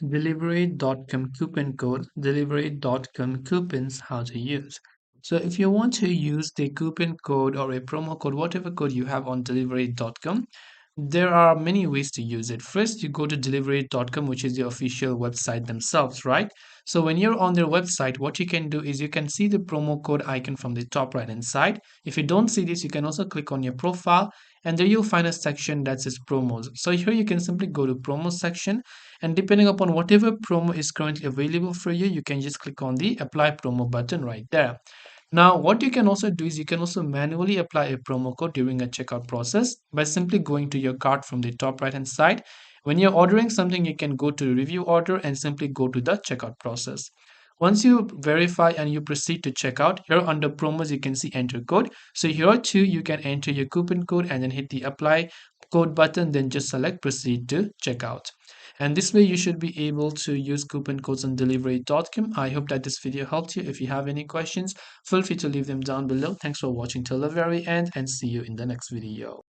Delivery.com coupon code, delivery.com coupons, how to use. So if you want to use the coupon code or a promo code, whatever code you have on delivery.com, there are many ways to use it. First, you go to delivery.com, which is the official website themselves, right? So when you're on their website, what you can do is you can see the promo code icon from the top right hand side. If you don't see this, you can also click on your profile and there you'll find a section that says promos. So here you can simply go to promo section, and depending upon whatever promo is currently available for you, you can just click on the apply promo button right there. Now, what you can also do is you can also manually apply a promo code during a checkout process by simply going to your cart from the top right hand side. When you're ordering something, you can go to review order and simply go to the checkout process. Once you verify and you proceed to checkout, here under promos, you can see enter code. So here too, you can enter your coupon code and then hit the apply code button, then just select proceed to checkout. And this way you should be able to use coupon codes on delivery.com. I hope that this video helped you. If you have any questions, feel free to leave them down below. Thanks for watching till the very end and see you in the next video.